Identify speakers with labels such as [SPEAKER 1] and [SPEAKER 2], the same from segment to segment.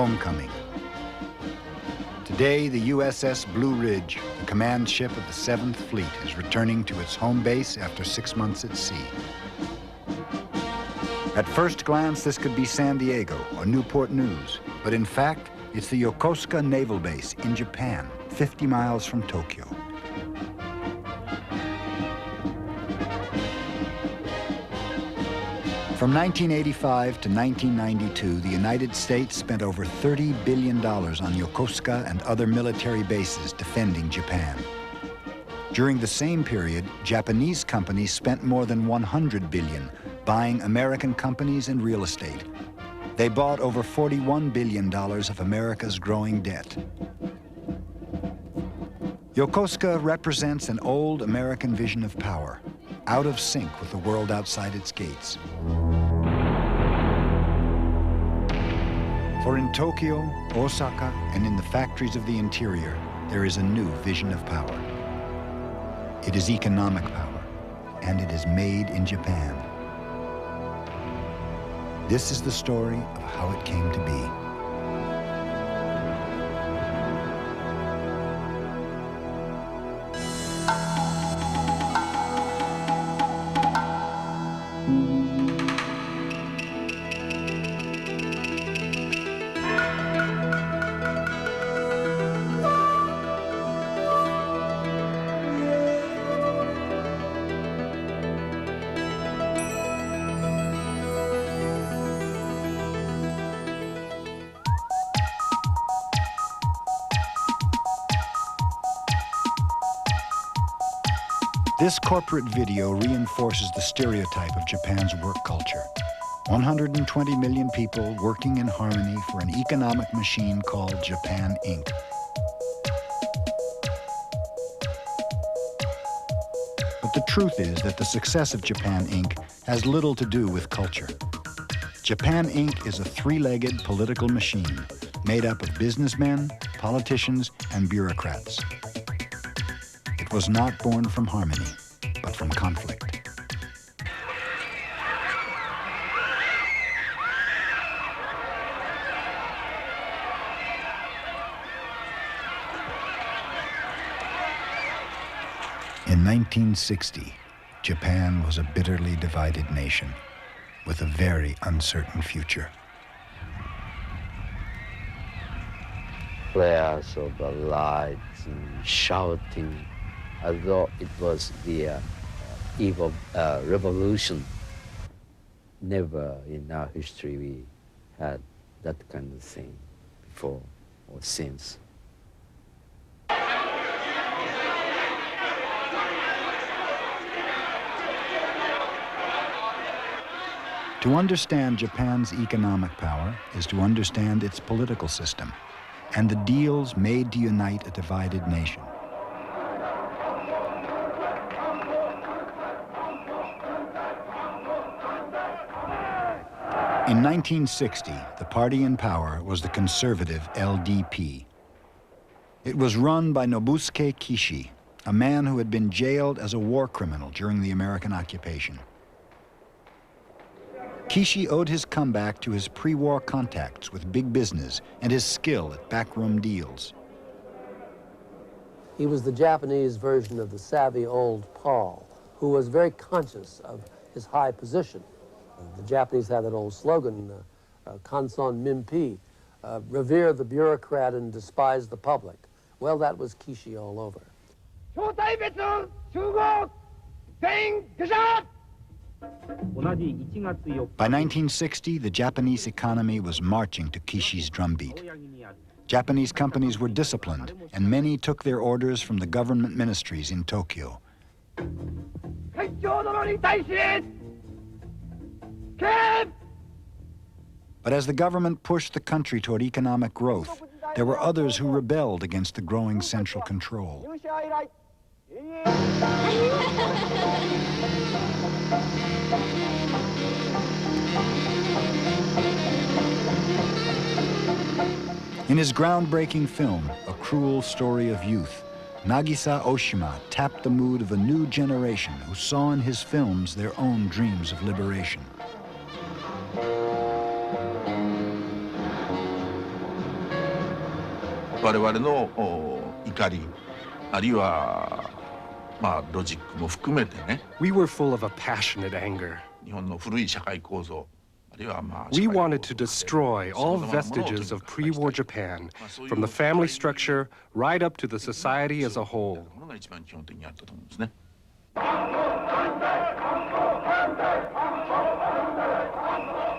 [SPEAKER 1] homecoming. Today, the USS Blue Ridge, the command ship of the 7th Fleet, is returning to its home base after 6 months at sea. At first glance, this could be San Diego or Newport News, but in fact, it's the Yokosuka Naval Base in Japan, 50 miles from Tokyo. From 1985 to 1992, the United States spent over $30 billion on Yokosuka and other military bases defending Japan. During the same period, Japanese companies spent more than $100 billion buying American companies and real estate. They bought over $41 billion of America's growing debt. Yokosuka represents an old American vision of power, out of sync with the world outside its gates. For in Tokyo, Osaka, and in the factories of the interior, there is a new vision of power. It is economic power, and it is made in Japan. This is the story of how it came to be. This corporate video reinforces the stereotype of Japan's work culture. 120 million people working in harmony for an economic machine called Japan Inc. But the truth is that the success of Japan Inc. has little to do with culture. Japan Inc. is a three-legged political machine made up of businessmen, politicians, and bureaucrats. It was not born from harmony, but from conflict. In 1960, Japan was a bitterly divided nation with a very uncertain future.
[SPEAKER 2] Flares of the lights and shouting as though it was the eve of revolution. Never in our history we had that kind of thing before or since.
[SPEAKER 1] To understand Japan's economic power is to understand its political system and the deals made to unite a divided nation. In 1960, the party in power was the conservative LDP. It was run by Nobusuke Kishi, a man who had been jailed as a war criminal during the American occupation. Kishi owed his comeback to his pre-war contacts with big business and his skill at backroom deals.
[SPEAKER 3] He was the Japanese version of the savvy old Paul, who was very conscious of his high position. The Japanese had that old slogan, Kanson Minpi, revere the bureaucrat and despise the public. Well, that was Kishi all over.
[SPEAKER 1] By 1960, the Japanese economy was marching to Kishi's drumbeat. Japanese companies were disciplined, and many took their orders from the government ministries in Tokyo. But as the government pushed the country toward economic growth, there were others who rebelled against the growing central control. In his groundbreaking film, A Cruel Story of Youth, Nagisa Oshima tapped the mood of a new generation who saw in his films their own dreams of liberation.
[SPEAKER 4] 我々の怒り、あるいはロジックも含めてね。
[SPEAKER 5] We were full of a passionate anger.
[SPEAKER 4] 日本の古い社会構造。
[SPEAKER 5] We wanted to destroy all vestiges of pre-war Japan, from the family structure right up to the society as a whole.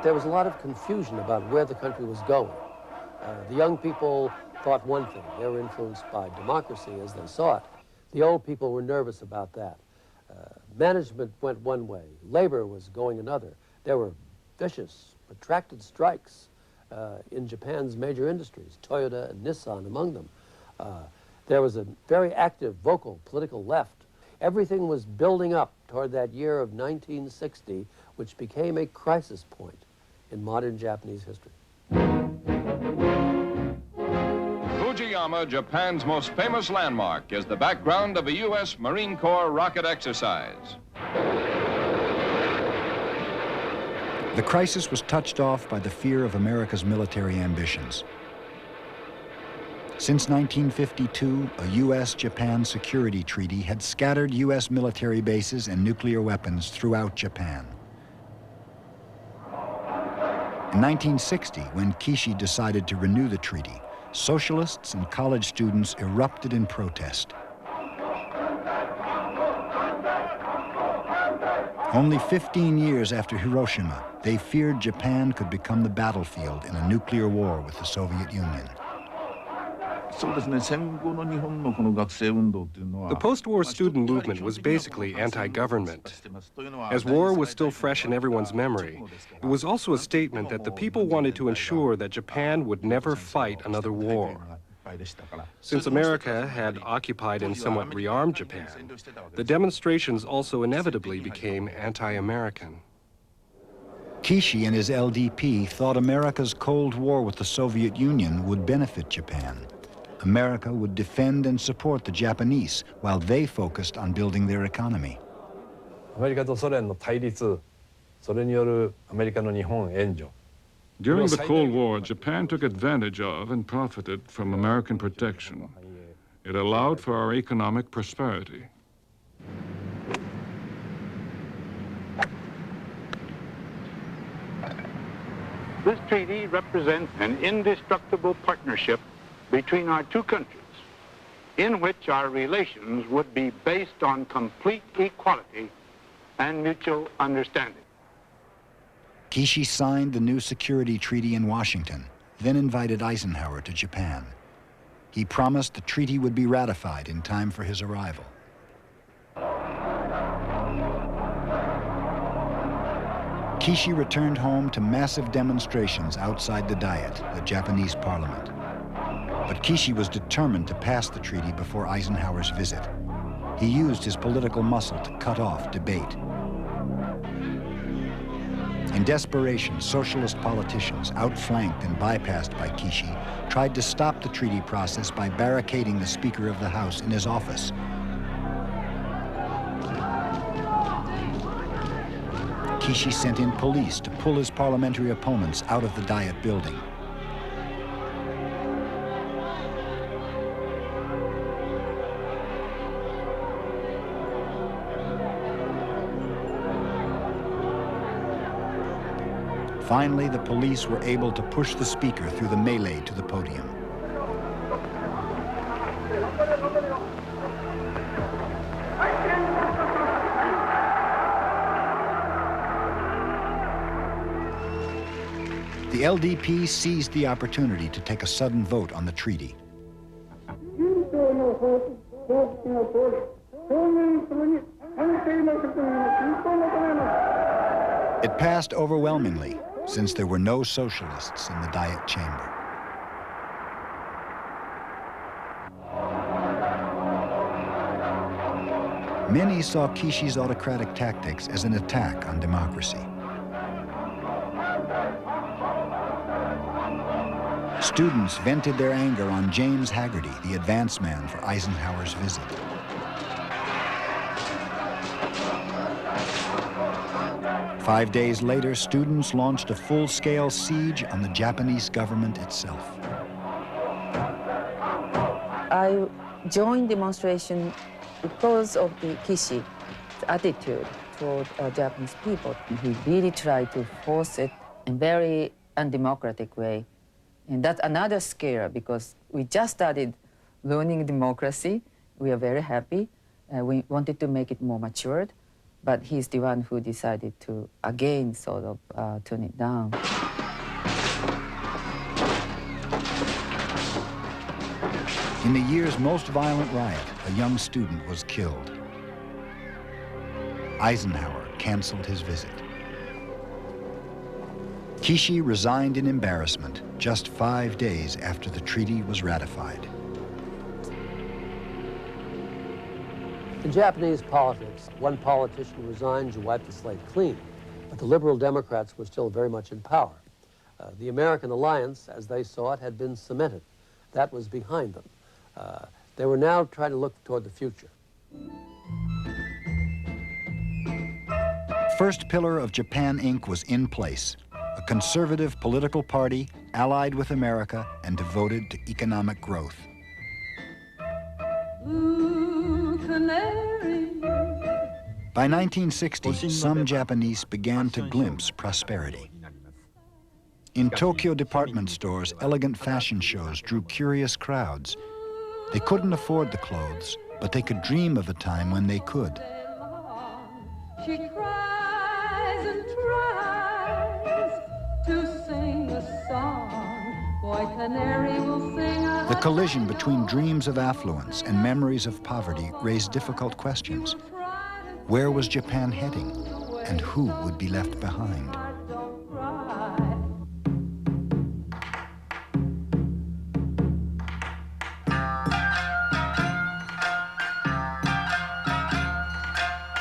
[SPEAKER 3] There was a lot of confusion about where the country was going. The young people thought one thing. They were influenced by democracy as they saw it. The old people were nervous about that. Management went one way. Labor was going another. There were vicious, protracted strikes in Japan's major industries, Toyota and Nissan among them. There was a very active, vocal political left. Everything was building up toward that year of 1960, which became a crisis point in modern Japanese history.
[SPEAKER 6] Fujiyama, Japan's most famous landmark, is the background of a U.S. Marine Corps rocket exercise.
[SPEAKER 1] The crisis was touched off by the fear of America's military ambitions. Since 1952, a U.S.-Japan security treaty had scattered U.S. military bases and nuclear weapons throughout Japan. In 1960, when Kishi decided to renew the treaty, socialists and college students erupted in protest. Only 15 years after Hiroshima, they feared Japan could become the battlefield in a nuclear war with the Soviet Union.
[SPEAKER 5] The post-war student movement was basically anti-government. As war was still fresh in everyone's memory, it was also a statement that the people wanted to ensure that Japan would never fight another war. Since America had occupied and somewhat rearmed Japan, the demonstrations also inevitably became anti-American.
[SPEAKER 1] Kishi and his LDP thought America's Cold War with the Soviet Union would benefit Japan. America would defend and support the Japanese while they focused on building their economy.
[SPEAKER 7] アメリカとソ連の対立、それによるアメリカの日本援助。
[SPEAKER 8] During the Cold War, Japan took advantage of and profited from American protection. It allowed for our economic prosperity.
[SPEAKER 9] This treaty represents an indestructible partnership between our two countries, in which our relations would be based on complete equality and mutual understanding.
[SPEAKER 1] Kishi signed the new security treaty in Washington, then invited Eisenhower to Japan. He promised the treaty would be ratified in time for his arrival. Kishi returned home to massive demonstrations outside the Diet, the Japanese parliament. But Kishi was determined to pass the treaty before Eisenhower's visit. He used his political muscle to cut off debate. In desperation, socialist politicians, outflanked and bypassed by Kishi, tried to stop the treaty process by barricading the Speaker of the House in his office. Kishi sent in police to pull his parliamentary opponents out of the Diet building. Finally, the police were able to push the speaker through the melee to the podium. The LDP seized the opportunity to take a sudden vote on the treaty. It passed overwhelmingly, since there were no socialists in the Diet chamber. Many saw Kishi's autocratic tactics as an attack on democracy. Students vented their anger on James Hagerty, the advance man for Eisenhower's visit. Five days later, students launched a full-scale siege on the Japanese government itself.
[SPEAKER 10] I joined demonstration because of the Kishi's attitude toward Japanese people. He really tried to force it in a very undemocratic way. And that's another scare because we just started learning democracy. We are very happy. We wanted to make it more matured, but he's the one who decided to, again, sort of turn it down.
[SPEAKER 1] In the year's most violent riot, a young student was killed. Eisenhower canceled his visit. Kishi resigned in embarrassment just 5 days after the treaty was ratified.
[SPEAKER 3] In Japanese politics, one politician resigned to wipe the slate clean, but the Liberal Democrats were still very much in power. The American alliance, as they saw it, had been cemented. That was behind them. They were now trying to look toward the future.
[SPEAKER 1] First pillar of Japan Inc. was in place, a conservative political party allied with America and devoted to economic growth. By 1960, some Japanese began to glimpse prosperity. In Tokyo department stores, elegant fashion shows drew curious crowds. They couldn't afford the clothes, but they could dream of a time when they could.
[SPEAKER 11] She cries and tries to sing a song. Boy Canary will sing a
[SPEAKER 1] The collision between dreams of affluence and memories of poverty raised difficult questions. Where was Japan heading, and who would be left behind?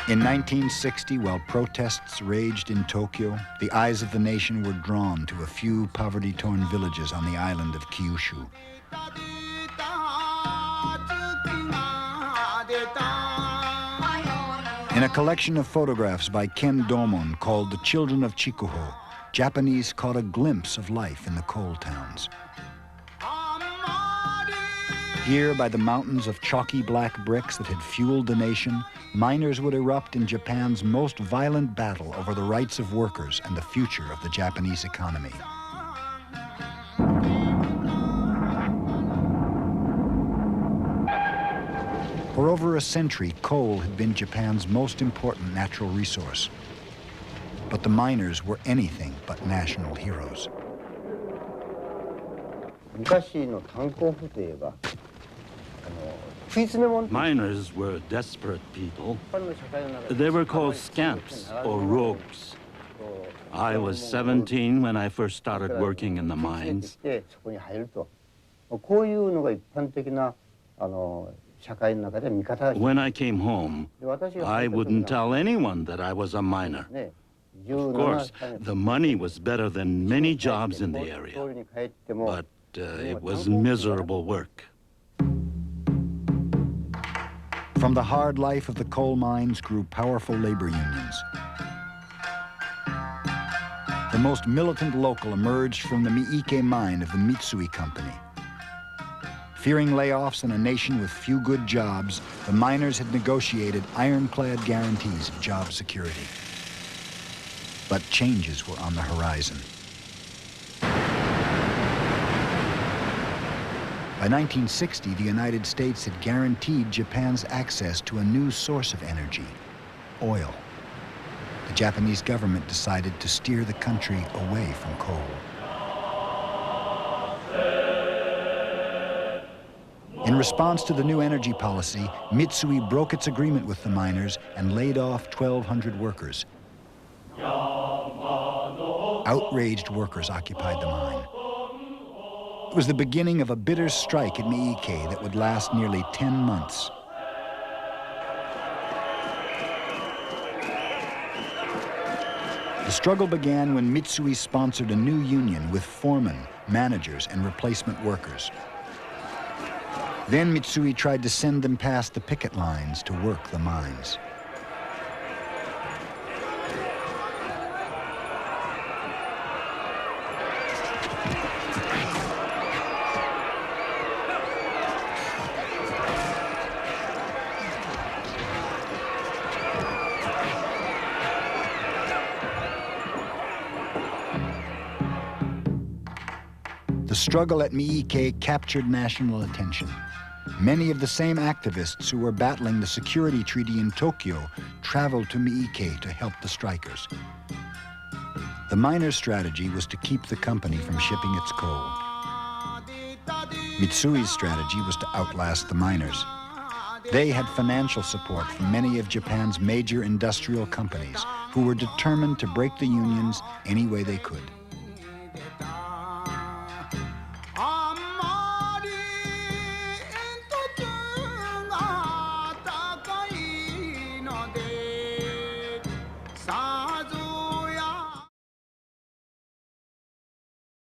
[SPEAKER 1] In 1960, while protests raged in Tokyo, the eyes of the nation were drawn to a few poverty-torn villages on the island of Kyushu. In a collection of photographs by Ken Domon called The Children of Chikuho, Japanese caught a glimpse of life in the coal towns. Here, by the mountains of chalky black bricks that had fueled the nation, miners would erupt in Japan's most violent battle over the rights of workers and the future of the Japanese economy. For over a century, coal had been Japan's most important natural resource. But the miners were anything but national heroes.
[SPEAKER 12] Miners were desperate people. They were called scamps or rogues. I was 17 when I first started working in the mines. When I came home, I wouldn't tell anyone that I was a miner. Of course, the money was better than many jobs in the area, but it was miserable work.
[SPEAKER 1] From the hard life of the coal mines grew powerful labor unions. The most militant local emerged from the Miike mine of the Mitsui Company. Fearing layoffs in a nation with few good jobs, the miners had negotiated ironclad guarantees of job security. But changes were on the horizon. By 1960, the United States had guaranteed Japan's access to a new source of energy, oil. The Japanese government decided to steer the country away from coal. In response to the new energy policy, Mitsui broke its agreement with the miners and laid off 1,200 workers. Outraged workers occupied the mine. It was the beginning of a bitter strike at Miike that would last nearly 10 months. The struggle began when Mitsui sponsored a new union with foremen, managers, and replacement workers. Then Mitsui tried to send them past the picket lines to work the mines. The struggle at Miike captured national attention. Many of the same activists who were battling the security treaty in Tokyo traveled to Miike to help the strikers. The miners' strategy was to keep the company from shipping its coal. Mitsui's strategy was to outlast the miners. They had financial support from many of Japan's major industrial companies who were determined to break the unions any way they could.